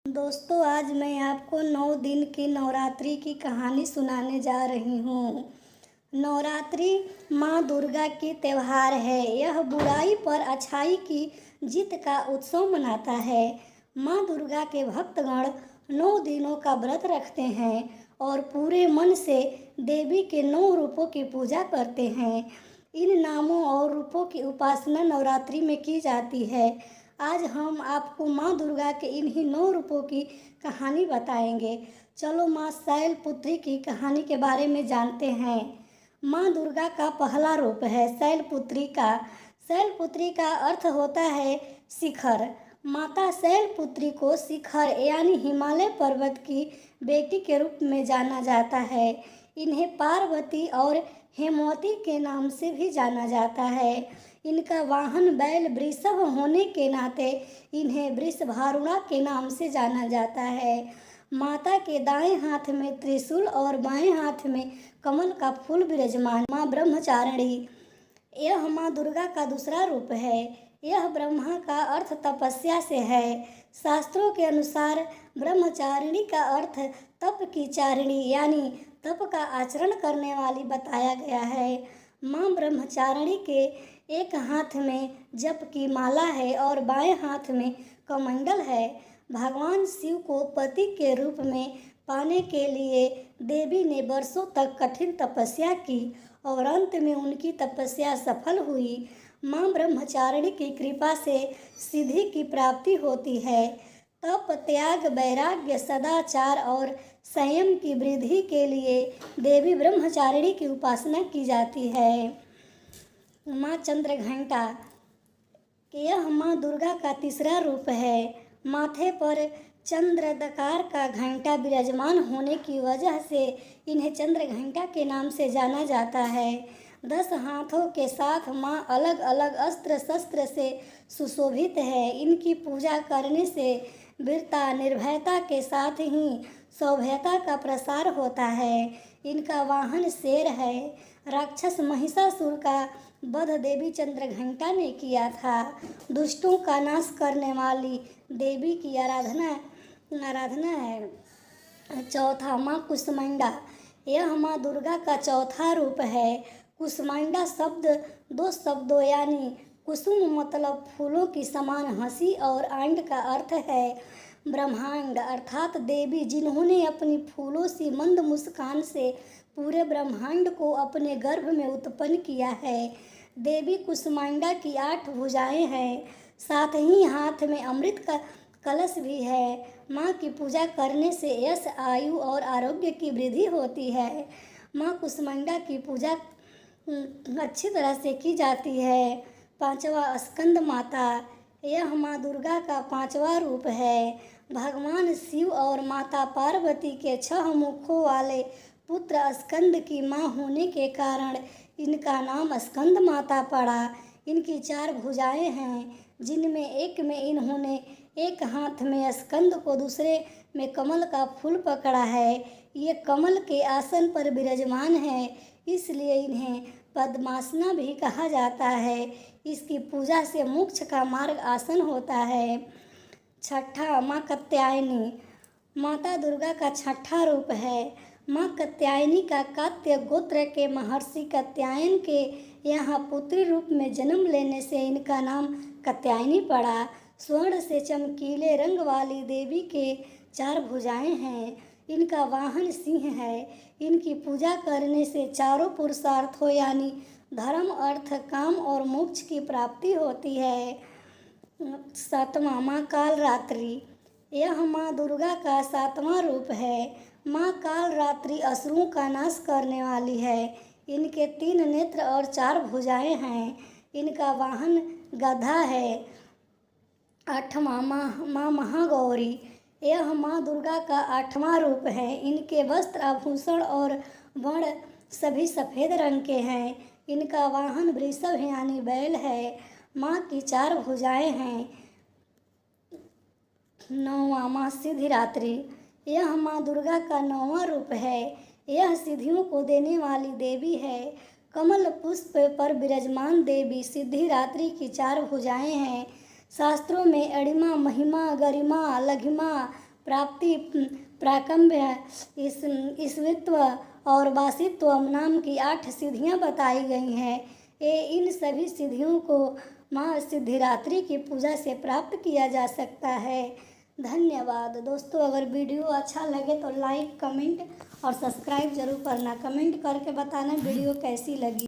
दोस्तों, आज मैं आपको 9 दिन की नवरात्रि की कहानी सुनाने जा रही हूँ। नवरात्रि माँ दुर्गा की त्योहार है। यह बुराई पर अच्छाई की जीत का उत्सव मनाता है। माँ दुर्गा के भक्तगण 9 दिनों का व्रत रखते हैं और पूरे मन से देवी के 9 रूपों की पूजा करते हैं। इन नामों और रूपों की उपासना नवरात्रि में की जाती है। आज हम आपको माँ दुर्गा के इन्हीं 9 रूपों की कहानी बताएंगे। चलो माँ शैलपुत्री की कहानी के बारे में जानते हैं। माँ दुर्गा का पहला रूप है शैलपुत्री का। शैलपुत्री का अर्थ होता है शिखर। माता शैलपुत्री को शिखर यानी हिमालय पर्वत की बेटी के रूप में जाना जाता है। इन्हें पार्वती और हेमवती के नाम से भी जाना जाता है। इनका वाहन बैल वृषभ होने के नाते इन्हें वृषभारुणा के नाम से जाना जाता है। माता के दाएं हाथ में त्रिशूल और बाएं हाथ में कमल का फूल विराजमान। माँ ब्रह्मचारिणी, यह माँ दुर्गा का दूसरा रूप है। यह ब्रह्मा का अर्थ तपस्या से है। शास्त्रों के अनुसार ब्रह्मचारिणी का अर्थ तप की चारिणी यानी तप का आचरण करने वाली बताया गया है। माँ ब्रह्मचारिणी के एक हाथ में जप की माला है और बाएं हाथ में कमंडल है। भगवान शिव को पति के रूप में पाने के लिए देवी ने वर्षों तक कठिन तपस्या की और अंत में उनकी तपस्या सफल हुई। माँ ब्रह्मचारिणी की कृपा से सिद्धि की प्राप्ति होती है। तप, त्याग, वैराग्य, सदाचार और संयम की वृद्धि के लिए देवी ब्रह्मचारिणी की उपासना की जाती है। माँ चंद्रघंटा, यह माँ दुर्गा का तीसरा रूप है। माथे पर चंद्रदकार का घंटा विराजमान होने की वजह से इन्हें चंद्रघंटा के नाम से जाना जाता है। 10 हाथों के साथ माँ अलग अलग अस्त्र शस्त्र से सुशोभित है। इनकी पूजा करने से वीरता, निर्भयता के साथ ही सौभ्यता का प्रसार होता है। इनका वाहन शेर है। राक्षस महिषासुर का वध देवी चंद्रघंटा ने किया था। दुष्टों का नाश करने वाली देवी की आराधना है। चौथा, माँ कुष्मांडा, यह माँ दुर्गा का चौथा रूप है। कुष्मांडा शब्द 2 शब्दों यानी कुसुम मतलब फूलों की समान हंसी और आंड का अर्थ है ब्रह्मांड अर्थात देवी, जिन्होंने अपनी फूलों सी मंद मुस्कान से पूरे ब्रह्मांड को अपने गर्भ में उत्पन्न किया है। देवी कुष्मांडा की 8 भुजाएं हैं, साथ ही हाथ में अमृत का कलश भी है। माँ की पूजा करने से यश, आयु और आरोग्य की वृद्धि होती है। माँ कुष्मांडा की पूजा अच्छी तरह से की जाती है। पांचवा, स्कंद माता, यह माँ दुर्गा का 5वां रूप है। भगवान शिव और माता पार्वती के 6 मुखों वाले पुत्र स्कंद की माँ होने के कारण इनका नाम स्कंद माता पड़ा। इनकी 4 भुजाएं हैं, जिनमें एक में इन्होंने एक हाथ में स्कंद को दूसरे में कमल का फूल पकड़ा है। ये कमल के आसन पर विराजमान है, इसलिए इन्हें पद्मासना भी कहा जाता है। इसकी पूजा से मोक्ष का मार्ग आसन होता है। छठा, माँ कात्यायनी, माता दुर्गा का 6ठा रूप है। माँ कात्यायनी का कात्य गोत्र के महर्षि कात्यायन के यहाँ पुत्री रूप में जन्म लेने से इनका नाम कात्यायनी पड़ा। स्वर्ण से चमकीले रंग वाली देवी के 4 भुजाएं हैं। इनका वाहन सिंह है। इनकी पूजा करने से चारों पुरुषार्थों यानी धर्म, अर्थ, काम और मोक्ष की प्राप्ति होती है। 7वां, माँ कालरात्रि, यह माँ दुर्गा का 7वां रूप है। माँ कालरात्रि असुरों का नाश करने वाली है। इनके 3 नेत्र और 4 भुजाएं हैं। इनका वाहन गधा है। 8वां, माँ महागौरी, यह माँ दुर्गा का 8वां रूप है। इनके वस्त्र, आभूषण और वर्ण सभी सफ़ेद रंग के हैं। इनका वाहन वृषभ यानी बैल है। माँ की 4 भुजाएं हैं। 9वां, माँ सिद्धिदात्री, यह माँ दुर्गा का 9वां रूप है। यह सिद्धियों को देने वाली देवी है। कमल पुष्प पर विराजमान देवी सिद्धिदात्री की 4 भुजाएं हैं। शास्त्रों में अणिमा, महिमा, गरिमा, लघिमा, प्राप्ति, प्राकम्य, ईश्वरत्व और वासित्व नाम की 8 सिद्धियाँ बताई गई हैं। इन सभी सिद्धियों को माँ सिद्धिदात्री की पूजा से प्राप्त किया जा सकता है। धन्यवाद दोस्तों। अगर वीडियो अच्छा लगे तो लाइक, कमेंट और सब्सक्राइब जरूर करना। कमेंट करके बताना वीडियो कैसी लगी।